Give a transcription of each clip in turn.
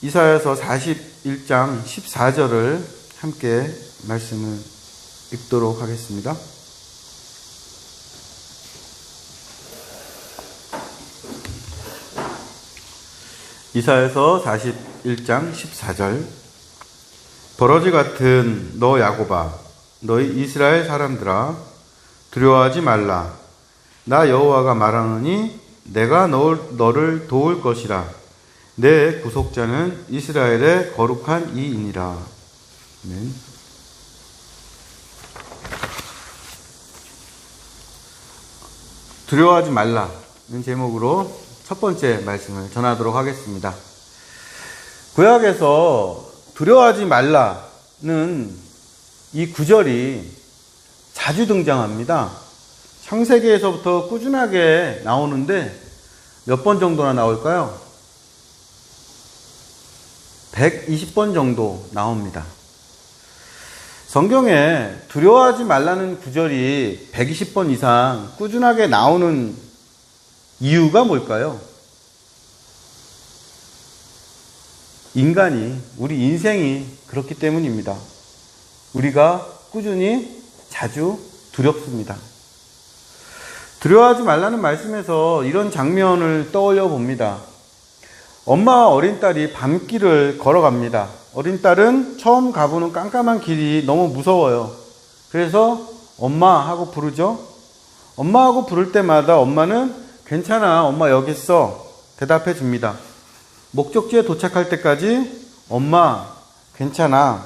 이사야서 41장 14절을 함께 말씀을 읽도록 하겠습니다. 이사야서 41장 14절. 버러지 같은 너 야곱아, 너희 이스라엘 사람들아, 두려워하지 말라. 나 여호와가 말하노니 내가 너를 도울 것이라. 내 구속자는 이스라엘의 거룩한 이이니라. 아멘. 두려워하지 말라는 제목으로 첫 번째 말씀을 전하도록 하겠습니다. 구약에서 두려워하지 말라는 이 구절이 자주 등장합니다. 창세기에서부터 꾸준하게 나오는데 몇 번 정도나 나올까요? 120번 정도 나옵니다. 성경에 두려워하지 말라는 구절이 120번 이상 꾸준하게 나오는 이유가 뭘까요? 인간이, 우리 인생이 그렇기 때문입니다. 우리가 꾸준히 자주 두렵습니다. 두려워하지 말라는 말씀에서 이런 장면을 떠올려 봅니다. 엄마와 어린 딸이 밤길을 걸어갑니다. 어린 딸은 처음 가보는 깜깜한 길이 너무 무서워요. 그래서 엄마 하고 부르죠. 엄마 하고 부를 때마다 엄마는 괜찮아, 엄마 여기 있어 대답해 줍니다. 목적지에 도착할 때까지 엄마 괜찮아,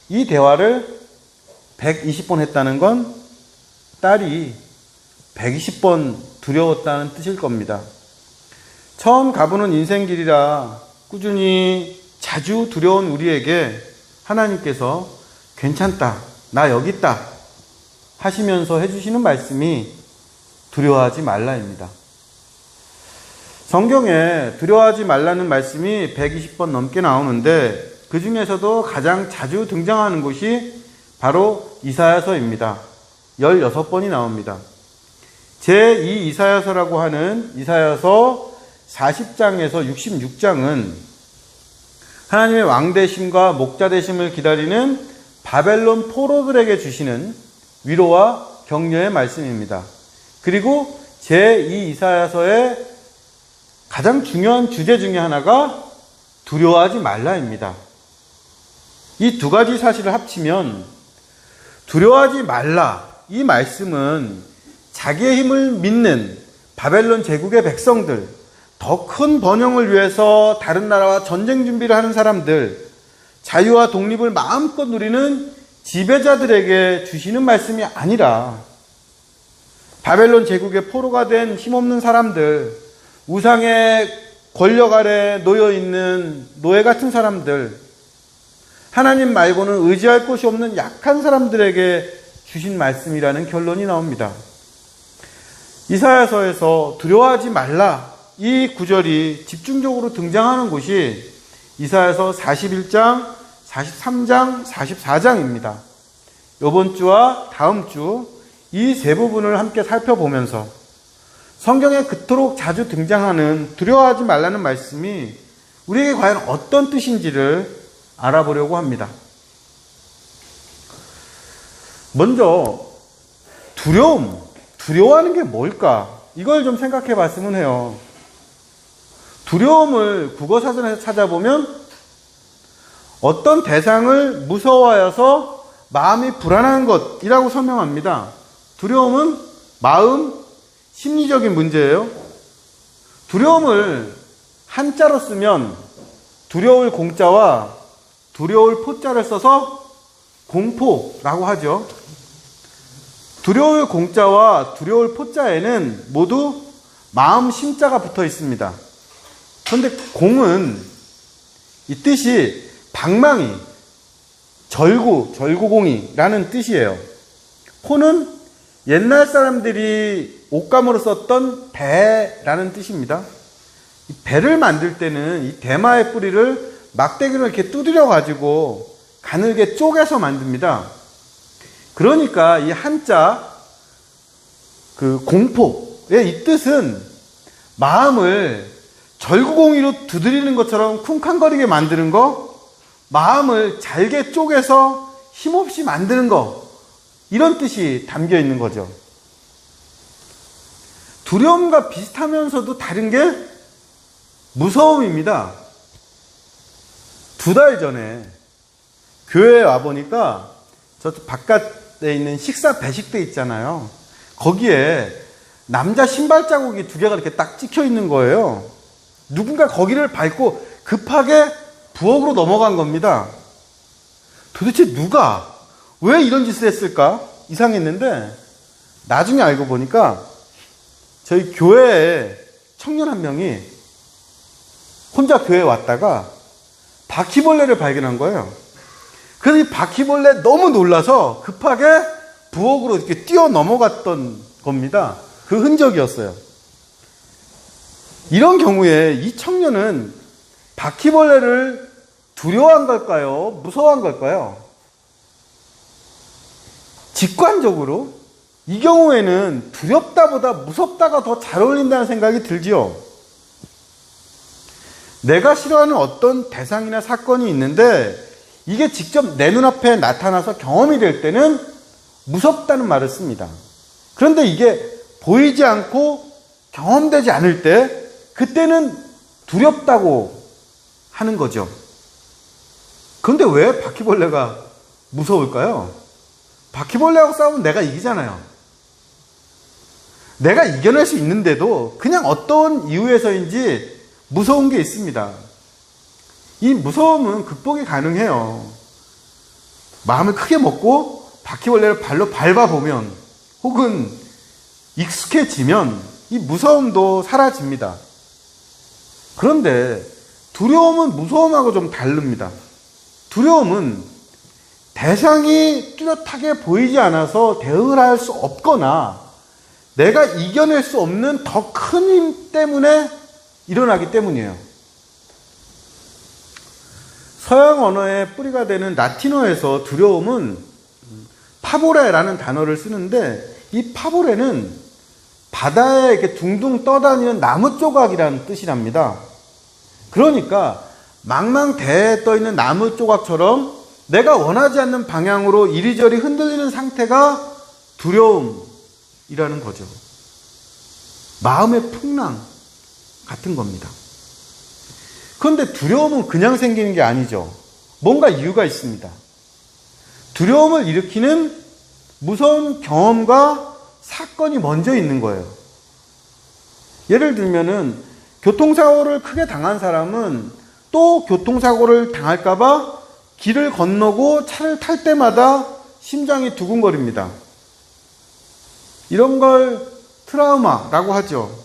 이 대화를 120번 했다는 건 딸이 120번 두려웠다는 뜻일 겁니다. 처음 가보는 인생길이라 꾸준히 자주 두려운 우리에게 하나님께서 괜찮다, 나 여기 있다 하시면서 해주시는 말씀이 두려워하지 말라입니다. 성경에 두려워하지 말라는 말씀이 120번 넘게 나오는데 그 중에서도 가장 자주 등장하는 곳이 바로 이사야서입니다. 16번이 나옵니다. 제2 이사야서라고 하는 이사야서 40장에서 66장은 하나님의 왕되심과 목자되심을 기다리는 바벨론 포로들에게 주시는 위로와 격려의 말씀입니다. 그리고 제2 이사야서의 가장 중요한 주제 중에 하나가 두려워하지 말라입니다. 이 두 가지 사실을 합치면 두려워하지 말라, 이 말씀은 자기의 힘을 믿는 바벨론 제국의 백성들, 더 큰 번영을 위해서 다른 나라와 전쟁 준비를 하는 사람들, 자유와 독립을 마음껏 누리는 지배자들에게 주시는 말씀이 아니라 바벨론 제국의 포로가 된 힘없는 사람들, 우상의 권력 아래 놓여있는 노예 같은 사람들, 하나님 말고는 의지할 곳이 없는 약한 사람들에게 주신 말씀이라는 결론이 나옵니다. 이사야서에서 두려워하지 말라, 이 구절이 집중적으로 등장하는 곳이 이사야서 41장, 43장, 44장입니다. 이번 주와 다음 주 이 세 부분을 함께 살펴보면서 성경에 그토록 자주 등장하는 두려워하지 말라는 말씀이 우리에게 과연 어떤 뜻인지를 알아보려고 합니다. 먼저 두려워하는 게 뭘까? 이걸 좀 생각해 봤으면 해요. 두려움을 국어사전에서 찾아보면 어떤 대상을 무서워하여서 마음이 불안한 것이라고 설명합니다. 두려움은 마음, 심리적인 문제예요. 두려움을 한자로 쓰면 두려울 공자와 두려울 포자를 써서 공포라고 하죠. 두려울 공자와 두려울 포자에는 모두 마음 심자가 붙어 있습니다. 그런데 공은 이 뜻이 방망이, 절구공이라는 뜻이에요. 포는 옛날 사람들이 옷감으로 썼던 배라는 뜻입니다. 이 배를 만들 때는 이 대마의 뿌리를 막대기로 이렇게 두드려 가지고 가늘게 쪼개서 만듭니다. 그러니까 이 한자 공포의 이 뜻은 마음을 절구공이로 두드리는 것처럼 쿵쾅거리게 만드는 거, 마음을 잘게 쪼개서 힘없이 만드는 거, 이런 뜻이 담겨 있는 거죠. 두려움과 비슷하면서도 다른 게 무서움입니다. 2달 전에 교회에 와보니까 저 바깥에 있는 식사 배식대 있잖아요. 거기에 남자 신발 자국이 2개가 이렇게 딱 찍혀 있는 거예요. 누군가 거기를 밟고 급하게 부엌으로 넘어간 겁니다. 도대체 누가 왜 이런 짓을 했을까 이상했는데, 나중에 알고 보니까 저희 교회에 청년 한 명이 혼자 교회에 왔다가 바퀴벌레를 발견한 거예요. 그래서 이 바퀴벌레 너무 놀라서 급하게 부엌으로 이렇게 뛰어 넘어갔던 겁니다. 그 흔적이었어요. 이런 경우에 이 청년은 바퀴벌레를 두려워한 걸까요? 무서워한 걸까요? 직관적으로 이 경우에는 두렵다보다 무섭다가 더 잘 어울린다는 생각이 들지요. 내가 싫어하는 어떤 대상이나 사건이 있는데 이게 직접 내 눈앞에 나타나서 경험이 될 때는 무섭다는 말을 씁니다. 그런데 이게 보이지 않고 경험되지 않을 때 그때는 두렵다고 하는 거죠. 그런데 왜 바퀴벌레가 무서울까요? 바퀴벌레하고 싸우면 내가 이기잖아요. 내가 이겨낼 수 있는데도 그냥 어떤 이유에서인지 무서운 게 있습니다. 이 무서움은 극복이 가능해요. 마음을 크게 먹고 바퀴벌레를 발로 밟아보면, 혹은 익숙해지면 이 무서움도 사라집니다. 그런데 두려움은 무서움하고 좀 다릅니다. 두려움은 대상이 뚜렷하게 보이지 않아서 대응을 할 수 없거나 내가 이겨낼 수 없는 더 큰 힘 때문에 일어나기 때문이에요. 서양 언어의 뿌리가 되는 라틴어에서 두려움은 파보레라는 단어를 쓰는데, 이 파보레는 바다에 이렇게 둥둥 떠다니는 나무 조각이라는 뜻이랍니다. 그러니까 망망대해에 떠있는 나무 조각처럼 내가 원하지 않는 방향으로 이리저리 흔들리는 상태가 두려움이라는 거죠. 마음의 풍랑 같은 겁니다. 그런데 두려움은 그냥 생기는 게 아니죠. 뭔가 이유가 있습니다. 두려움을 일으키는 무서운 경험과 사건이 먼저 있는 거예요. 예를 들면은 교통사고를 크게 당한 사람은 또 교통사고를 당할까봐 길을 건너고 차를 탈 때마다 심장이 두근거립니다. 이런 걸 트라우마라고 하죠.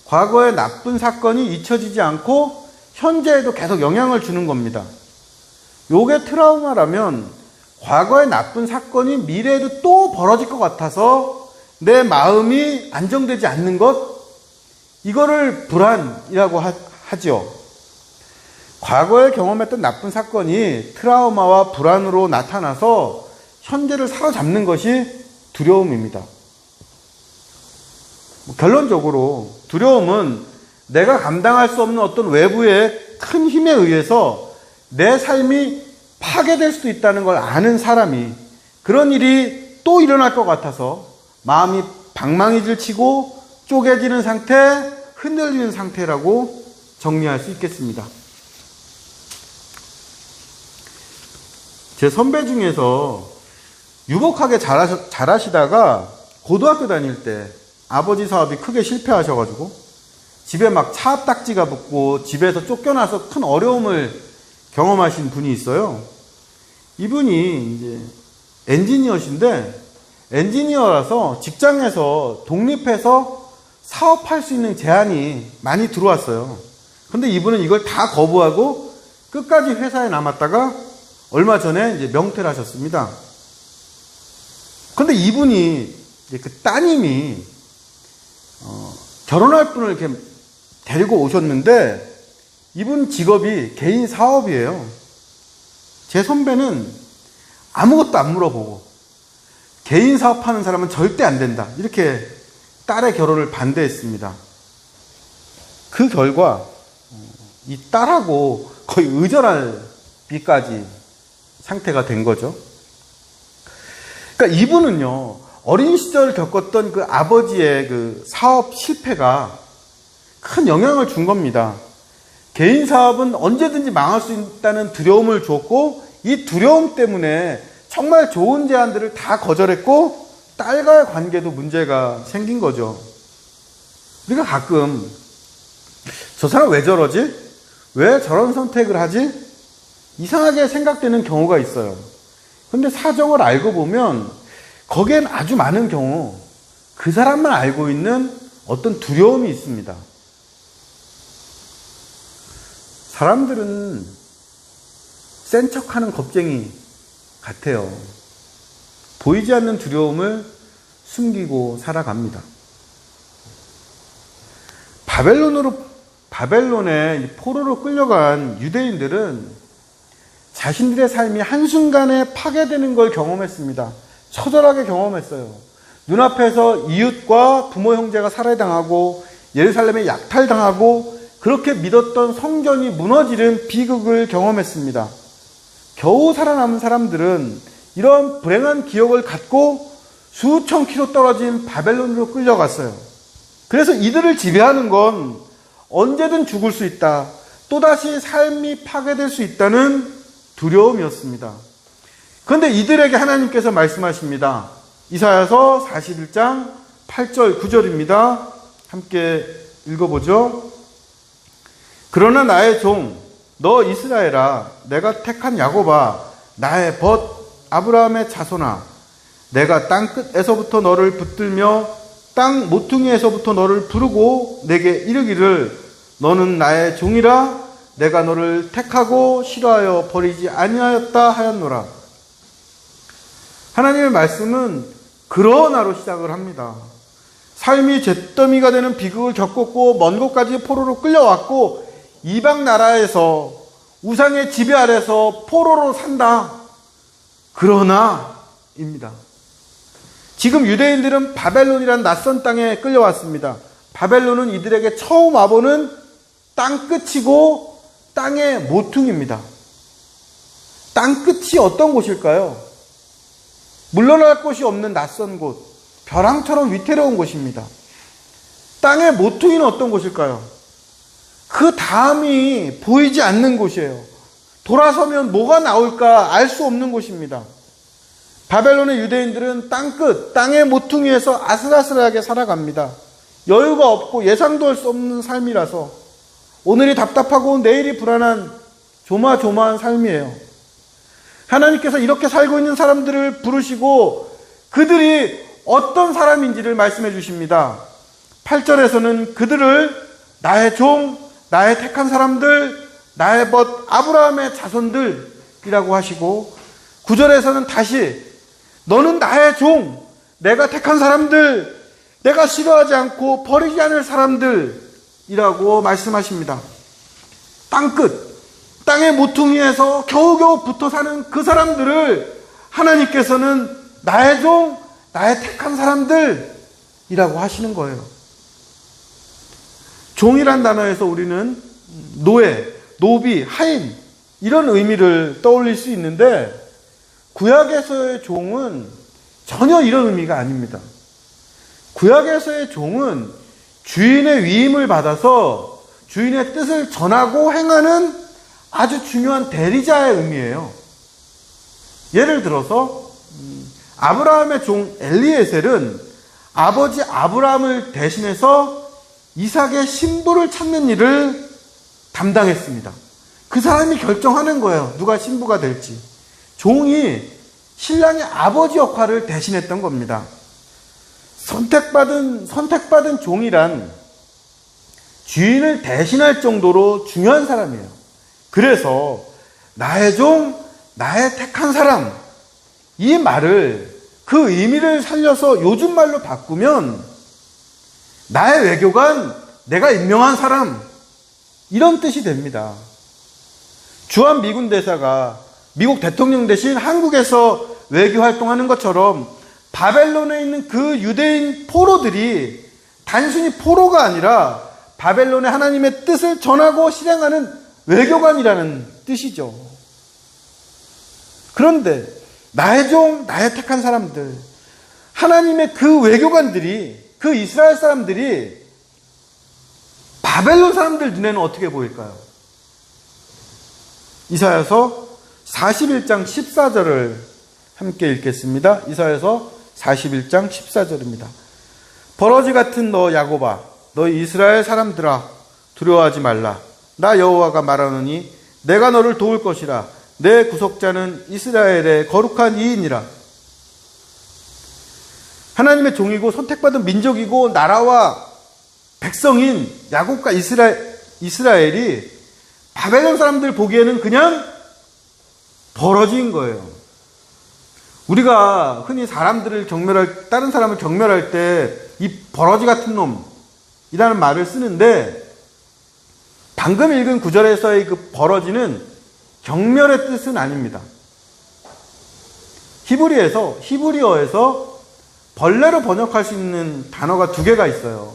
과거의 나쁜 사건이 잊혀지지 않고 현재에도 계속 영향을 주는 겁니다. 요게 트라우마라면 과거의 나쁜 사건이 미래에도 또 벌어질 것 같아서 내 마음이 안정되지 않는 것, 이거를 불안이라고 하죠. 과거에 경험했던 나쁜 사건이 트라우마와 불안으로 나타나서 현재를 사로잡는 것이 두려움입니다. 결론적으로 두려움은 내가 감당할 수 없는 어떤 외부의 큰 힘에 의해서 내 삶이 파괴될 수도 있다는 걸 아는 사람이 그런 일이 또 일어날 것 같아서 마음이 방망이질치고 쪼개지는 상태, 흔들리는 상태라고 정리할 수 있겠습니다. 제 선배 중에서 유복하게 잘하시다가 고등학교 다닐 때 아버지 사업이 크게 실패하셔가지고 집에 막 차압딱지가 붙고 집에서 쫓겨나서 큰 어려움을 경험하신 분이 있어요. 이분이 이제 엔지니어신데 엔지니어라서 직장에서 독립해서 사업할 수 있는 제안이 많이 들어왔어요. 근데 이분은 이걸 다 거부하고 끝까지 회사에 남았다가 얼마 전에 이제 명퇴를 하셨습니다. 근데 이분이 이제 그 따님이 결혼할 분을 이렇게 데리고 오셨는데 이분 직업이 개인 사업이에요. 제 선배는 아무것도 안 물어보고 개인 사업하는 사람은 절대 안 된다, 이렇게 딸의 결혼을 반대했습니다. 그 결과 이 딸하고 거의 의절할 비까지 상태가 된 거죠. 그러니까 이분은요, 어린 시절 겪었던 그 아버지의 그 사업 실패가 큰 영향을 준 겁니다. 개인 사업은 언제든지 망할 수 있다는 두려움을 주었고, 이 두려움 때문에 정말 좋은 제안들을 다 거절했고, 딸과의 관계도 문제가 생긴 거죠. 우리가 가끔 저 사람 왜 저러지? 왜 저런 선택을 하지? 이상하게 생각되는 경우가 있어요. 근데 사정을 알고 보면 거기엔 아주 많은 경우 그 사람만 알고 있는 어떤 두려움이 있습니다. 사람들은 센 척하는 겁쟁이 같아요. 보이지 않는 두려움을 숨기고 살아갑니다. 바벨론의 포로로 끌려간 유대인들은 자신들의 삶이 한순간에 파괴되는 걸 경험했습니다. 처절하게 경험했어요. 눈앞에서 이웃과 부모 형제가 살해당하고 예루살렘에 약탈당하고 그렇게 믿었던 성전이 무너지는 비극을 경험했습니다. 겨우 살아남은 사람들은 이런 불행한 기억을 갖고 수천 킬로 떨어진 바벨론으로 끌려갔어요. 그래서 이들을 지배하는 건 언제든 죽을 수 있다, 또다시 삶이 파괴될 수 있다는 두려움이었습니다. 그런데 이들에게 하나님께서 말씀하십니다. 이사야서 41장 8절 9절입니다. 함께 읽어보죠. 그러나 나의 종 너 이스라엘아, 내가 택한 야곱아, 나의 벗 아브라함의 자손아, 내가 땅끝에서부터 너를 붙들며 땅 모퉁이에서부터 너를 부르고 내게 이르기를 너는 나의 종이라, 내가 너를 택하고 싫어하여 버리지 아니하였다 하였노라. 하나님의 말씀은 그러나로 시작을 합니다. 삶이 잿더미가 되는 비극을 겪었고 먼 곳까지 포로로 끌려왔고 이방 나라에서 우상의 지배 아래서 포로로 산다. 그러나입니다. 지금 유대인들은 바벨론이란 낯선 땅에 끌려왔습니다. 바벨론은 이들에게 처음 와보는 땅끝이고 땅의 모퉁입니다. 땅끝이 어떤 곳일까요? 물러날 곳이 없는 낯선 곳, 벼랑처럼 위태로운 곳입니다. 땅의 모퉁이는 어떤 곳일까요? 그 다음이 보이지 않는 곳이에요. 돌아서면 뭐가 나올까 알 수 없는 곳입니다. 바벨론의 유대인들은 땅끝, 땅의 모퉁이에서 아슬아슬하게 살아갑니다. 여유가 없고 예상도 할 수 없는 삶이라서 오늘이 답답하고 내일이 불안한 조마조마한 삶이에요. 하나님께서 이렇게 살고 있는 사람들을 부르시고 그들이 어떤 사람인지를 말씀해 주십니다. 8절에서는 그들을 나의 종, 나의 택한 사람들, 나의 벗 아브라함의 자손들이라고 하시고 9절에서는 다시 너는 나의 종, 내가 택한 사람들, 내가 싫어하지 않고 버리지 않을 사람들이라고 말씀하십니다. 땅끝, 땅의 모퉁이에서 겨우겨우 붙어 사는 그 사람들을 하나님께서는 나의 종, 나의 택한 사람들이라고 하시는 거예요. 종이란 단어에서 우리는 노예, 노비, 하인 이런 의미를 떠올릴 수 있는데 구약에서의 종은 전혀 이런 의미가 아닙니다. 구약에서의 종은 주인의 위임을 받아서 주인의 뜻을 전하고 행하는 아주 중요한 대리자의 의미예요. 예를 들어서 아브라함의 종 엘리에셀은 아버지 아브라함을 대신해서 이삭의 신부를 찾는 일을 담당했습니다. 그 사람이 결정하는 거예요. 누가 신부가 될지. 종이 신랑의 아버지 역할을 대신했던 겁니다. 선택받은 종이란 주인을 대신할 정도로 중요한 사람이에요. 그래서 나의 종, 나의 택한 사람, 이 말을 그 의미를 살려서 요즘 말로 바꾸면 나의 외교관, 내가 임명한 사람, 이런 뜻이 됩니다. 주한 미군 대사가 미국 대통령 대신 한국에서 외교 활동하는 것처럼 바벨론에 있는 그 유대인 포로들이 단순히 포로가 아니라 바벨론의 하나님의 뜻을 전하고 실행하는 외교관이라는 뜻이죠. 그런데 나의 종, 나의 택한 사람들, 하나님의 그 외교관들이, 그 이스라엘 사람들이 바벨론 사람들 눈에는 어떻게 보일까요? 이사야서 41장 14절을 함께 읽겠습니다. 이사야서 41장 14절입니다. 버러지 같은 너 야곱아, 너 이스라엘 사람들아, 두려워하지 말라. 나 여호와가 말하노니 내가 너를 도울 것이라. 내 구속자는 이스라엘의 거룩한 이인이라. 하나님의 종이고 선택받은 민족이고 나라와 백성인 야곱과 이스라엘이 바벨론 사람들 보기에는 그냥 버러지인 거예요. 우리가 흔히 다른 사람을 경멸할 때 이 버러지 같은 놈이라는 말을 쓰는데, 방금 읽은 구절에서의 그 버러지는 경멸의 뜻은 아닙니다. 히브리어에서 벌레로 번역할 수 있는 단어가 두 개가 있어요.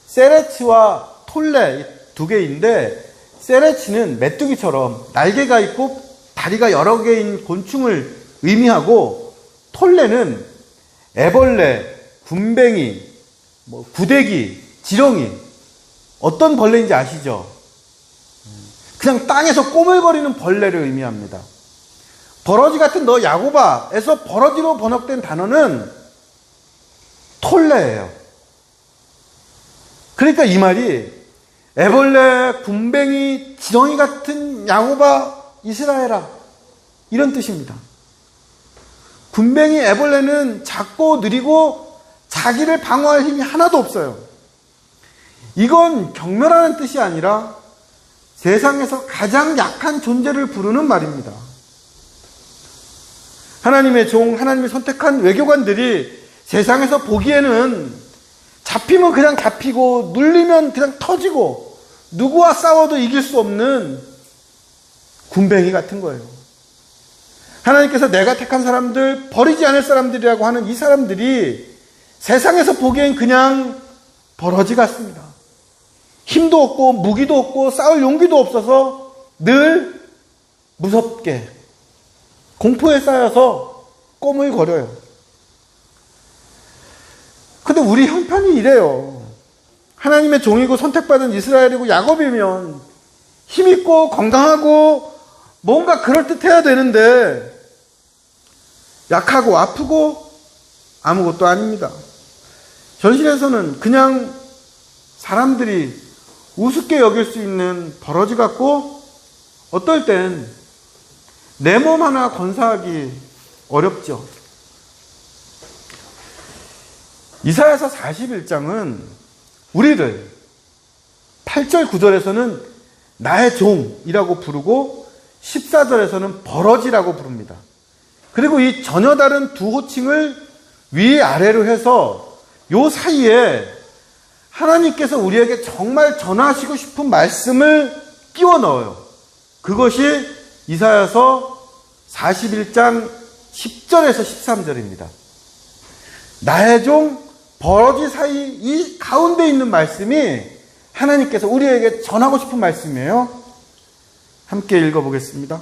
세레치와 톨레, 두 개인데, 세레치는 메뚜기처럼 날개가 있고 다리가 여러 개인 곤충을 의미하고, 톨레는 애벌레, 군뱅이, 구데기, 지렁이, 어떤 벌레인지 아시죠? 그냥 땅에서 꼬물거리는 벌레를 의미합니다. 버러지 같은 너 야곱아에서 버러지로 번역된 단어는 톨레예요. 그러니까 이 말이 애벌레, 군뱅이, 지렁이 같은 야곱아, 이스라엘아, 이런 뜻입니다. 군뱅이, 애벌레는 작고 느리고 자기를 방어할 힘이 하나도 없어요. 이건 경멸하는 뜻이 아니라 세상에서 가장 약한 존재를 부르는 말입니다. 하나님의 종, 하나님이 선택한 외교관들이 세상에서 보기에는 잡히면 그냥 잡히고 눌리면 그냥 터지고 누구와 싸워도 이길 수 없는 군뱅이 같은 거예요. 하나님께서 내가 택한 사람들, 버리지 않을 사람들이라고 하는 이 사람들이 세상에서 보기엔 그냥 버러지 같습니다. 힘도 없고 무기도 없고 싸울 용기도 없어서 늘 무섭게 공포에 쌓여서 꼬물거려요. 근데 우리 형편이 이래요. 하나님의 종이고 선택받은 이스라엘이고 야곱이면 힘있고 건강하고 뭔가 그럴듯해야 되는데 약하고 아프고 아무것도 아닙니다. 현실에서는 그냥 사람들이 우습게 여길 수 있는 버러지 같고, 어떨 땐 내 몸 하나 건사하기 어렵죠. 이사야서 41장은 우리를 8절 9절에서는 나의 종이라고 부르고 14절에서는 버러지라고 부릅니다. 그리고 이 전혀 다른 두 호칭을 위아래로 해서 요 사이에 하나님께서 우리에게 정말 전하시고 싶은 말씀을 끼워 넣어요. 그것이 이사야서 41장 10절에서 13절입니다. 나의 종 버러지 사이 이 가운데 있는 말씀이 하나님께서 우리에게 전하고 싶은 말씀이에요. 함께 읽어보겠습니다.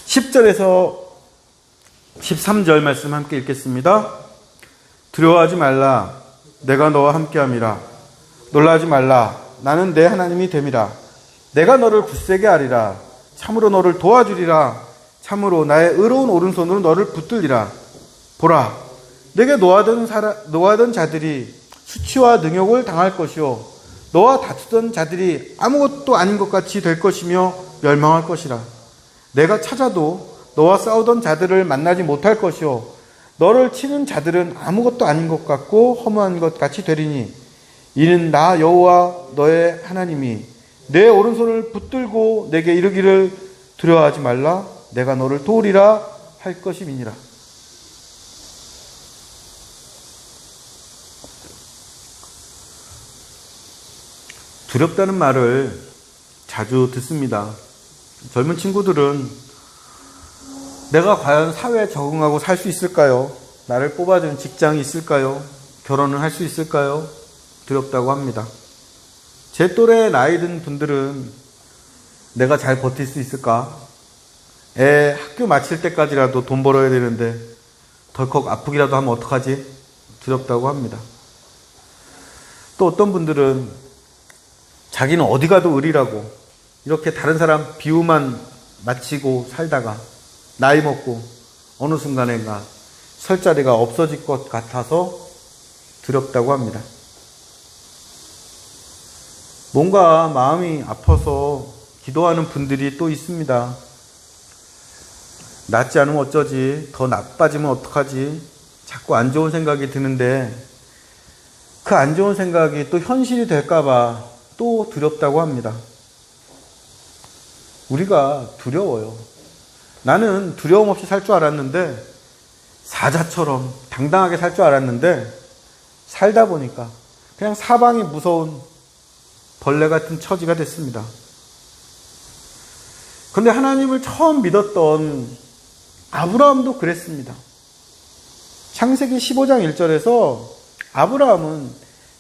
10절에서 13절 말씀 함께 읽겠습니다. 두려워하지 말라. 내가 너와 함께함이라. 놀라지 말라. 나는 내 하나님이 됨이라. 내가 너를 굳세게 하리라. 참으로 너를 도와주리라. 참으로 나의 의로운 오른손으로 너를 붙들리라. 보라, 내게 노하던 자들이 수치와 능욕을 당할 것이요 너와 다투던 자들이 아무것도 아닌 것 같이 될 것이며 멸망할 것이라. 내가 찾아도 너와 싸우던 자들을 만나지 못할 것이요 너를 치는 자들은 아무것도 아닌 것 같고 허무한 것 같이 되리니, 이는 나 여호와 너의 하나님이 내 오른손을 붙들고 내게 이르기를 두려워하지 말라. 내가 너를 도우리라 할 것임이니라. 두렵다는 말을 자주 듣습니다. 젊은 친구들은 내가 과연 사회에 적응하고 살 수 있을까요? 나를 뽑아주는 직장이 있을까요? 결혼을 할 수 있을까요? 두렵다고 합니다. 제 또래 나이 든 분들은 내가 잘 버틸 수 있을까? 애 학교 마칠 때까지라도 돈 벌어야 되는데 덜컥 아프기라도 하면 어떡하지? 두렵다고 합니다. 또 어떤 분들은 자기는 어디 가도 의리라고 이렇게 다른 사람 비유만 마치고 살다가 나이 먹고 어느 순간인가 설 자리가 없어질 것 같아서 두렵다고 합니다. 뭔가 마음이 아파서 기도하는 분들이 또 있습니다. 낫지 않으면 어쩌지? 더 나빠지면 어떡하지? 자꾸 안 좋은 생각이 드는데 그 안 좋은 생각이 또 현실이 될까봐 또 두렵다고 합니다. 우리가 두려워요. 나는 두려움 없이 살 줄 알았는데 사자처럼 당당하게 살 줄 알았는데 살다 보니까 그냥 사방이 무서운 벌레 같은 처지가 됐습니다. 그런데 하나님을 처음 믿었던 아브라함도 그랬습니다. 창세기 15장 1절에서 아브라함은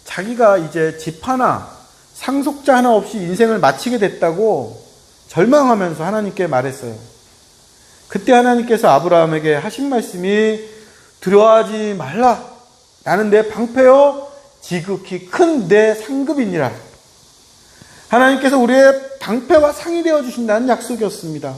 자기가 이제 집 하나, 상속자 하나 없이 인생을 마치게 됐다고 절망하면서 하나님께 말했어요. 그때 하나님께서 아브라함에게 하신 말씀이 두려워하지 말라. 나는 내 방패요 지극히 큰 내 상급이니라. 하나님께서 우리의 방패와 상이 되어주신다는 약속이었습니다.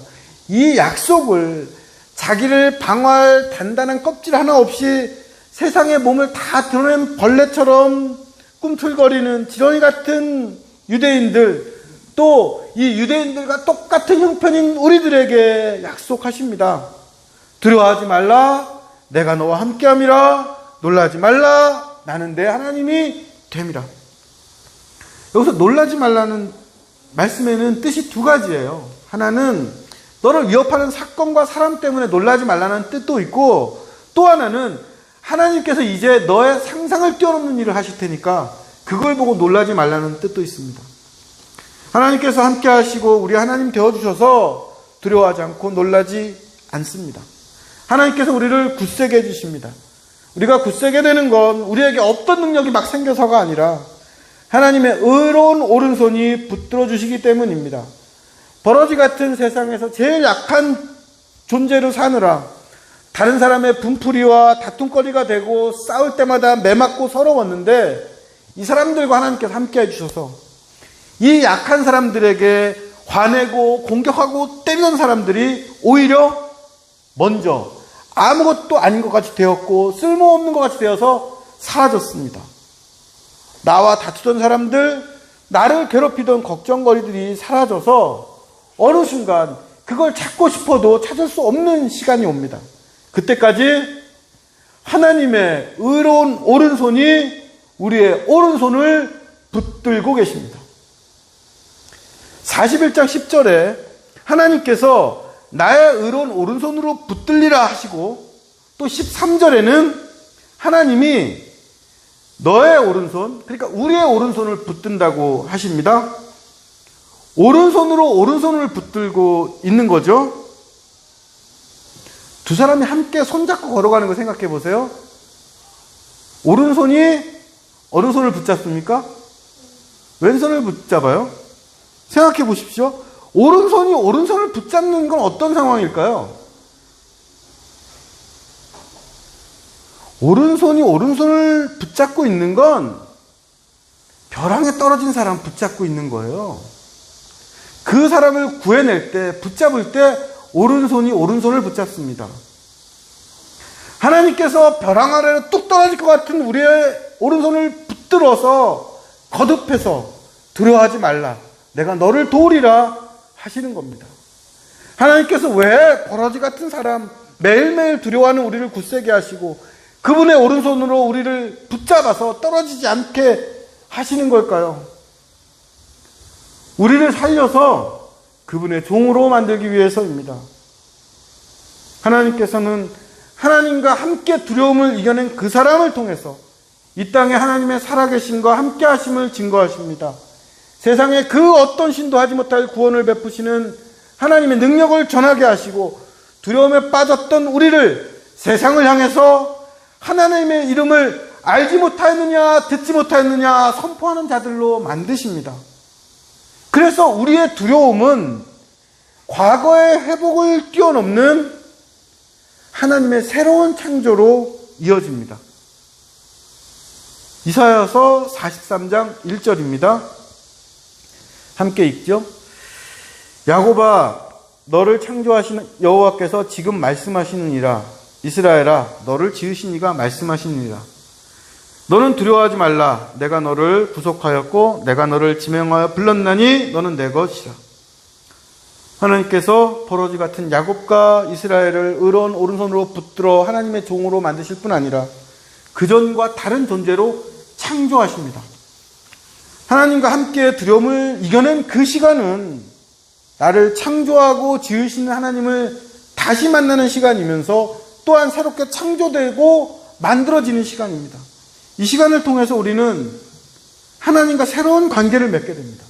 이 약속을 자기를 방어할 단단한 껍질 하나 없이 세상의 몸을 다 드러낸 벌레처럼 꿈틀거리는 지렁이 같은 유대인들, 또 이 유대인들과 똑같은 형편인 우리들에게 약속하십니다. 두려워하지 말라. 내가 너와 함께함이라. 놀라지 말라. 나는 내 하나님이 됨이라. 여기서 놀라지 말라는 말씀에는 뜻이 두 가지예요. 하나는 너를 위협하는 사건과 사람 때문에 놀라지 말라는 뜻도 있고, 또 하나는 하나님께서 이제 너의 상상을 뛰어넘는 일을 하실 테니까 그걸 보고 놀라지 말라는 뜻도 있습니다. 하나님께서 함께 하시고 우리 하나님 되어주셔서 두려워하지 않고 놀라지 않습니다. 하나님께서 우리를 굳세게 해주십니다. 우리가 굳세게 되는 건 우리에게 없던 능력이 막 생겨서가 아니라 하나님의 의로운 오른손이 붙들어 주시기 때문입니다. 버러지 같은 세상에서 제일 약한 존재로 사느라 다른 사람의 분풀이와 다툼거리가 되고 싸울 때마다 매맞고 서러웠는데 이 사람들과 하나님께서 함께 해주셔서 이 약한 사람들에게 화내고 공격하고 때리는 사람들이 오히려 먼저 아무것도 아닌 것 같이 되었고 쓸모없는 것 같이 되어서 사라졌습니다. 나와 다투던 사람들, 나를 괴롭히던 걱정거리들이 사라져서 어느 순간 그걸 찾고 싶어도 찾을 수 없는 시간이 옵니다. 그때까지 하나님의 의로운 오른손이 우리의 오른손을 붙들고 계십니다. 41장 10절에 하나님께서 나의 의로운 오른손으로 붙들리라 하시고, 또 13절에는 하나님이 너의 오른손, 그러니까 우리의 오른손을 붙든다고 하십니다. 오른손으로 오른손을 붙들고 있는 거죠. 두 사람이 함께 손잡고 걸어가는 거 생각해 보세요. 오른손이 오른손을 붙잡습니까? 왼손을 붙잡아요? 생각해 보십시오. 오른손이 오른손을 붙잡는 건 어떤 상황일까요? 오른손이 오른손을 붙잡고 있는 건 벼랑에 떨어진 사람 붙잡고 있는 거예요. 그 사람을 구해낼 때, 붙잡을 때 오른손이 오른손을 붙잡습니다. 하나님께서 벼랑 아래로 뚝 떨어질 것 같은 우리의 오른손을 붙들어서 거듭해서 두려워하지 말라. 내가 너를 도우리라 하시는 겁니다. 하나님께서 왜 버러지 같은 사람, 매일매일 두려워하는 우리를 굳세게 하시고 그분의 오른손으로 우리를 붙잡아서 떨어지지 않게 하시는 걸까요? 우리를 살려서 그분의 종으로 만들기 위해서입니다. 하나님께서는 하나님과 함께 두려움을 이겨낸 그 사람을 통해서 이 땅에 하나님의 살아계심과 함께 하심을 증거하십니다. 세상에 그 어떤 신도 하지 못할 구원을 베푸시는 하나님의 능력을 전하게 하시고 두려움에 빠졌던 우리를 세상을 향해서 하나님의 이름을 알지 못하였느냐 듣지 못하였느냐 선포하는 자들로 만드십니다. 그래서 우리의 두려움은 과거의 회복을 뛰어넘는 하나님의 새로운 창조로 이어집니다. 이사야서 43장 1절입니다. 함께 읽죠. 야곱아, 너를 창조하시는 여호와께서 지금 말씀하시느니라. 이스라엘아, 너를 지으신 이가 말씀하시느니라. 너는 두려워하지 말라. 내가 너를 구속하였고 내가 너를 지명하여 불렀나니 너는 내 것이라. 하나님께서 버러지 같은 야곱과 이스라엘을 의로운 오른손으로 붙들어 하나님의 종으로 만드실 뿐 아니라 그전과 다른 존재로 창조하십니다. 하나님과 함께 두려움을 이겨낸 그 시간은 나를 창조하고 지으시는 하나님을 다시 만나는 시간이면서 또한 새롭게 창조되고 만들어지는 시간입니다. 이 시간을 통해서 우리는 하나님과 새로운 관계를 맺게 됩니다.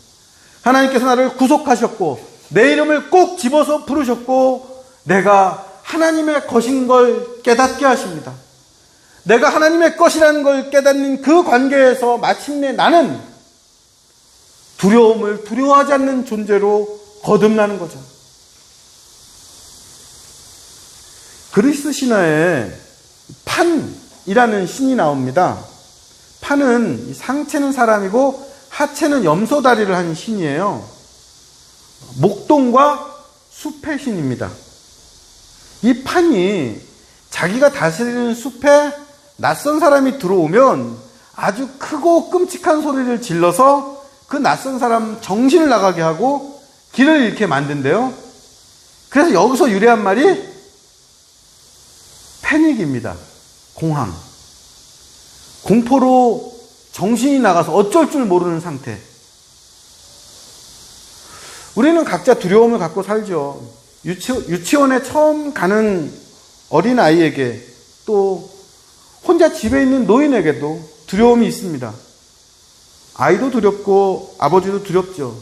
하나님께서 나를 구속하셨고 내 이름을 꼭 집어서 부르셨고 내가 하나님의 것인 걸 깨닫게 하십니다. 내가 하나님의 것이라는 걸 깨닫는 그 관계에서 마침내 나는 두려움을 두려워하지 않는 존재로 거듭나는 거죠. 그리스 신화에 판이라는 신이 나옵니다. 판은 상체는 사람이고 하체는 염소다리를 한 신이에요. 목동과 숲의 신입니다. 이 판이 자기가 다스리는 숲에 낯선 사람이 들어오면 아주 크고 끔찍한 소리를 질러서 그 낯선 사람 정신을 나가게 하고 길을 잃게 만든대요. 그래서 여기서 유래한 말이 패닉입니다. 공황. 공포로 정신이 나가서 어쩔 줄 모르는 상태. 우리는 각자 두려움을 갖고 살죠. 유치원에 처음 가는 어린아이에게 또 혼자 집에 있는 노인에게도 두려움이 있습니다. 아이도 두렵고 아버지도 두렵죠.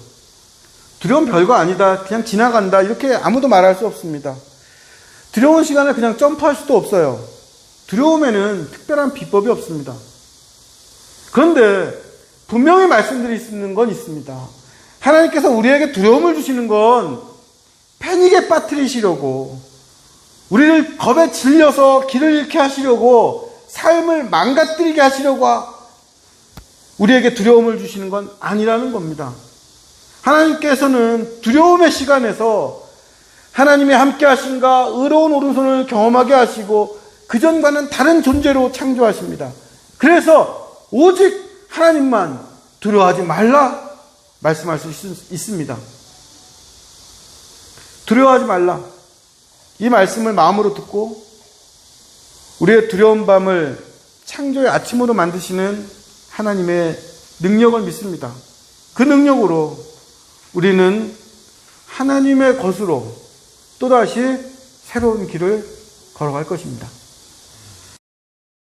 두려움 별거 아니다. 그냥 지나간다. 이렇게 아무도 말할 수 없습니다. 두려운 시간을 그냥 점프할 수도 없어요. 두려움에는 특별한 비법이 없습니다. 그런데 분명히 말씀드릴 수 있는 건 있습니다. 하나님께서 우리에게 두려움을 주시는 건 패닉에 빠뜨리시려고, 우리를 겁에 질려서 길을 잃게 하시려고, 삶을 망가뜨리게 하시려고 우리에게 두려움을 주시는 건 아니라는 겁니다. 하나님께서는 두려움의 시간에서 하나님의 함께 하심과 의로운 오른손을 경험하게 하시고 그전과는 다른 존재로 창조하십니다. 그래서 오직 하나님만 두려워하지 말라 말씀할 수 있습니다. 두려워하지 말라. 이 말씀을 마음으로 듣고 우리의 두려운 밤을 창조의 아침으로 만드시는 하나님의 능력을 믿습니다. 그 능력으로 우리는 하나님의 것으로 또다시 새로운 길을 걸어갈 것입니다.